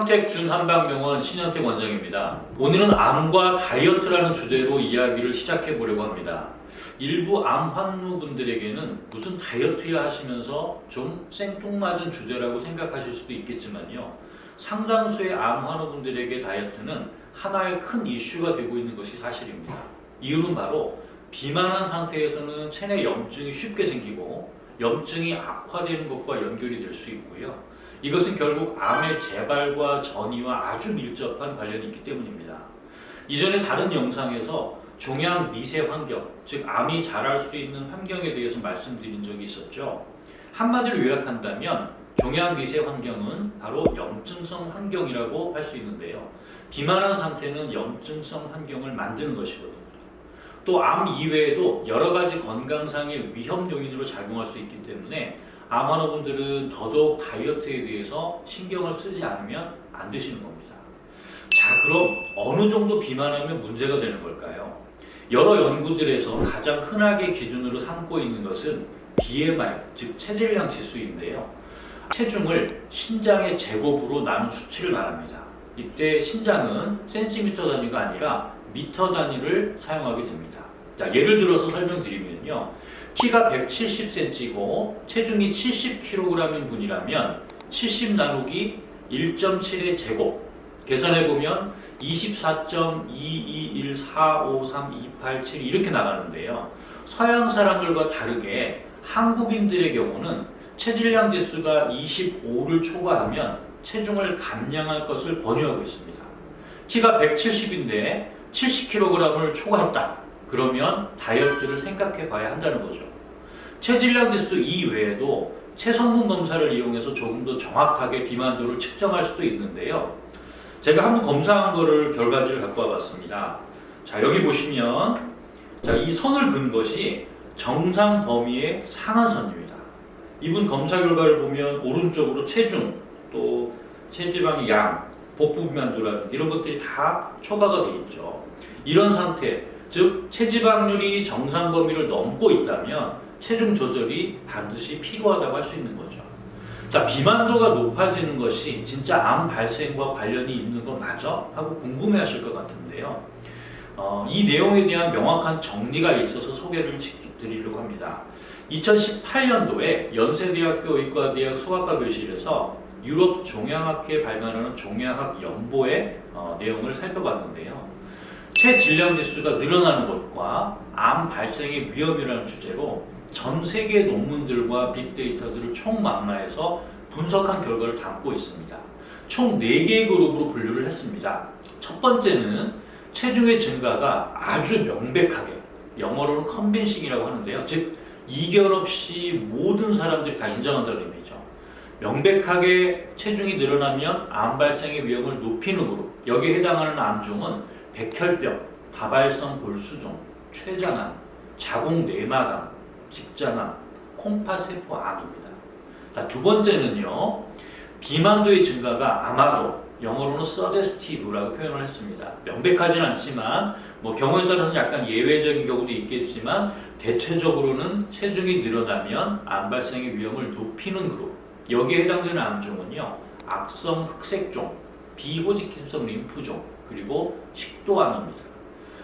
평택 준한방병원 신현택 원장입니다. 오늘은 암과 다이어트라는 주제로 이야기를 시작해 보려고 합니다. 일부 암 환우분들에게는 무슨 다이어트야 하시면서 좀 생뚱맞은 주제라고 생각하실 수도 있겠지만요. 상당수의 암 환우분들에게 다이어트는 하나의 큰 이슈가 되고 있는 것이 사실입니다. 이유는 바로 비만한 상태에서는 체내 염증이 쉽게 생기고 염증이 악화되는 것과 연결이 될 수 있고요. 이것은 결국 암의 재발과 전이와 아주 밀접한 관련이 있기 때문입니다. 이전에 다른 영상에서 종양 미세 환경, 즉 암이 자랄 수 있는 환경에 대해서 말씀드린 적이 있었죠. 한마디로 요약한다면 종양 미세 환경은 바로 염증성 환경이라고 할 수 있는데요. 비만한 상태는 염증성 환경을 만드는 것이거든요. 또 암 이외에도 여러 가지 건강상의 위험 요인으로 작용할 수 있기 때문에 암 환우분들은 더더욱 다이어트에 대해서 신경을 쓰지 않으면 안 되시는 겁니다. 자, 그럼 어느 정도 비만하면 문제가 되는 걸까요? 여러 연구들에서 가장 흔하게 기준으로 삼고 있는 것은 BMI, 즉 체질량 지수인데요. 체중을 신장의 제곱으로 나눈 수치를 말합니다. 이때 신장은 센티미터 단위가 아니라 미터 단위를 사용하게 됩니다. 자, 예를 들어서 설명드리면요. 키가 170cm이고 체중이 70kg인 분이라면 70 나누기 1.7의 제곱 계산해보면 24.221453287 이렇게 나가는데요. 서양 사람들과 다르게 한국인들의 경우는 체질량 지수가 25를 초과하면 체중을 감량할 것을 권유하고 있습니다. 키가 170인데 70kg을 초과했다. 그러면 다이어트를 생각해 봐야 한다는 거죠. 체질량 지수 이외에도 체성분 검사를 이용해서 조금 더 정확하게 비만도를 측정할 수도 있는데요. 제가 한번 검사한 거를 결과지를 갖고 와봤습니다. 자, 여기 보시면 자, 이 선을 긋은 것이 정상 범위의 상한선입니다. 이분 검사 결과를 보면 오른쪽으로 체중, 또 체지방의 양, 복부 비만도라든지 이런 것들이 다 초과가 돼 있죠. 이런 상태, 즉 체지방률이 정상 범위를 넘고 있다면 체중 조절이 반드시 필요하다고 할 수 있는 거죠. 자, 비만도가 높아지는 것이 진짜 암 발생과 관련이 있는 거 맞아? 하고 궁금해하실 것 같은데요. 이 내용에 대한 명확한 정리가 있어서 소개를 드리려고 합니다. 2018년도에 연세대학교 의과대학 소아과 교실에서 유럽 종양학회 발간하는 종양학 연보의 내용을 살펴봤는데요. 체질량 지수가 늘어나는 것과 암 발생의 위험이라는 주제로 전 세계 논문들과 빅데이터들을 총망라해서 분석한 결과를 담고 있습니다. 총 4개의 그룹으로 분류를 했습니다. 첫 번째는 체중의 증가가 아주 명백하게, 영어로는 컨빈싱이라고 하는데요. 즉 이견 없이 모든 사람들이 다 인정한다는 의미죠. 명백하게 체중이 늘어나면 암 발생의 위험을 높이는 그룹. 여기에 해당하는 암종은 백혈병, 다발성 골수종, 췌장암, 자궁내막암, 직장암, 콩팥세포암입니다. 자, 두 번째는요. 비만도의 증가가 아마도 영어로는 suggestive라고 표현을 했습니다. 명백하진 않지만 경우에 따라서는 약간 예외적인 경우도 있겠지만 대체적으로는 체중이 늘어나면 암 발생의 위험을 높이는 그룹. 여기에 해당되는 암종은요. 악성 흑색종, 비호지킨성 림프종, 그리고 식도암입니다.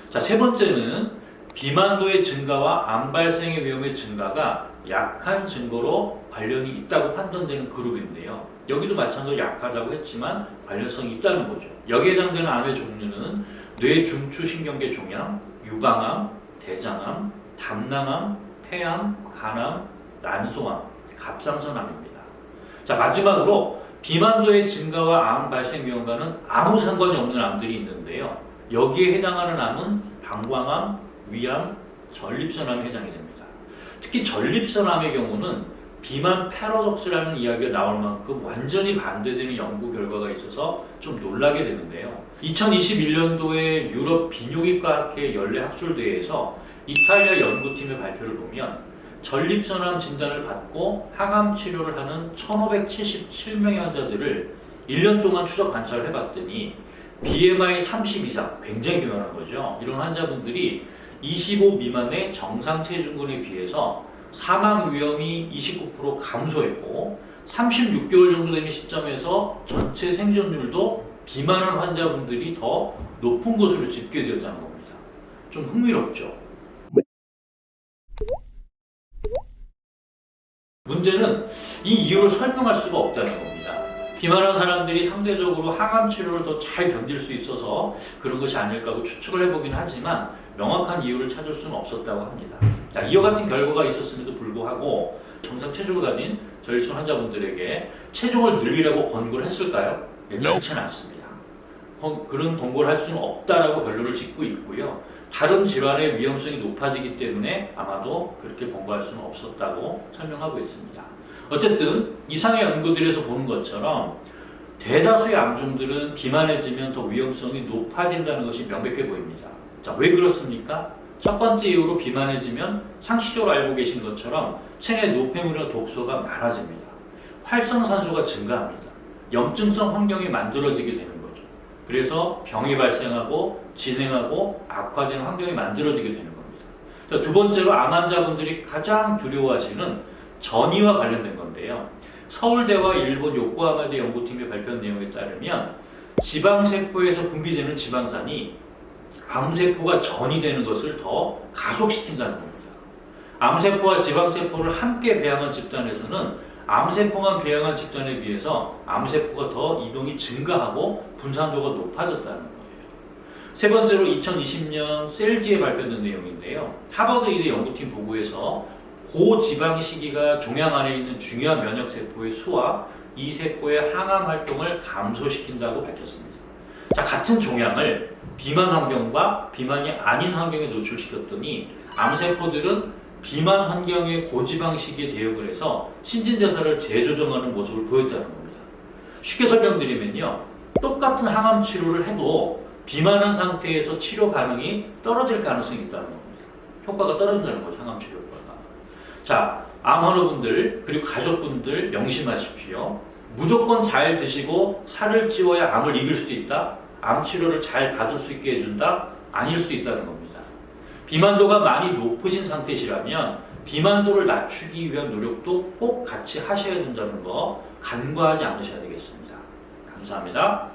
자, 세 번째는 비만도의 증가와 암 발생의 위험의 증가가 약한 증거로 관련이 있다고 판단되는 그룹인데요. 여기도 마찬가지로 약하다고 했지만 관련성이 있다는 거죠. 여기에 해당되는 암의 종류는 뇌중추신경계 종양, 유방암, 대장암, 담낭암, 폐암, 간암, 난소암, 갑상선암입니다. 자, 마지막으로 비만도의 증가와 암 발생 위험과는 아무 상관이 없는 암들이 있는데요. 여기에 해당하는 암은 방광암, 위암, 전립선암에 해당이 됩니다. 특히 전립선암의 경우는 비만 패러독스라는 이야기가 나올 만큼 완전히 반대되는 연구 결과가 있어서 좀 놀라게 되는데요. 2021년도에 유럽 비뇨기과학회 연례 학술대회에서 이탈리아 연구팀의 발표를 보면 전립선암 진단을 받고 항암 치료를 하는 1577명의 환자들을 1년 동안 추적 관찰을 해봤더니 BMI 30 이상, 굉장히 비만한 거죠. 이런 환자분들이 25 미만의 정상 체중군에 비해서 사망 위험이 29% 감소했고 36개월 정도 되는 시점에서 전체 생존율도 비만한 환자분들이 더 높은 것으로 집계되었다는 겁니다. 좀 흥미롭죠? 문제는 이 이유를 설명할 수가 없다는 겁니다. 비만한 사람들이 상대적으로 항암 치료를 더 잘 견딜 수 있어서 그런 것이 아닐까 하고 추측을 해보긴 하지만 명확한 이유를 찾을 수는 없었다고 합니다. 자, 이와 같은 결과가 있었음에도 불구하고 정상 체중을 가진 저혈중 환자분들에게 체중을 늘리라고 권고를 했을까요? 그렇지는 않습니다. 그런 권고를 할 수는 없다라고 결론을 짓고 있고요. 다른 질환의 위험성이 높아지기 때문에 아마도 그렇게 권고할 수는 없었다고 설명하고 있습니다. 어쨌든 이상의 연구들에서 보는 것처럼 대다수의 암종들은 비만해지면 더 위험성이 높아진다는 것이 명백해 보입니다. 자, 왜 그렇습니까? 첫 번째 이유로 비만해지면 상식적으로 알고 계신 것처럼 체내 노폐물이나 독소가 많아집니다. 활성산소가 증가합니다. 염증성 환경이 만들어지게 되는 거죠. 그래서 병이 발생하고 진행하고 악화되는 환경이 만들어지게 되는 겁니다. 자, 두 번째로 암 환자분들이 가장 두려워하시는 전이와 관련된 건데요. 서울대와 일본 요코하마대 연구팀이 발표한 내용에 따르면 지방세포에서 분비되는 지방산이 암세포가 전이 되는 것을 더 가속시킨다는 겁니다. 암세포와 지방세포를 함께 배양한 집단에서는 암세포만 배양한 집단에 비해서 암세포가 더 이동이 증가하고 분산도가 높아졌다는 거예요. 세 번째로 2020년 셀지에 발표된 내용인데요. 하버드 의대 연구팀 보고에서 고지방 시기가 종양 안에 있는 중요한 면역세포의 수와 이 세포의 항암 활동을 감소시킨다고 밝혔습니다. 자, 같은 종양을 비만 환경과 비만이 아닌 환경에 노출시켰더니 암세포들은 비만 환경의 고지방 시기에 대응을 해서 신진대사를 재조정하는 모습을 보였다는 겁니다. 쉽게 설명드리면요. 똑같은 항암 치료를 해도 비만한 상태에서 치료 반응이 떨어질 가능성이 있다는 겁니다. 효과가 떨어진다는 거죠. 항암 치료 효과가. 자, 암 환우분들 그리고 가족분들 명심하십시오. 무조건 잘 드시고 살을 찌워야 암을 이길 수 있다? 암 치료를 잘 받을 수 있게 해준다? 아닐 수 있다는 겁니다. 비만도가 많이 높으신 상태시라면 비만도를 낮추기 위한 노력도 꼭 같이 하셔야 된다는 거 간과하지 않으셔야 되겠습니다. 감사합니다.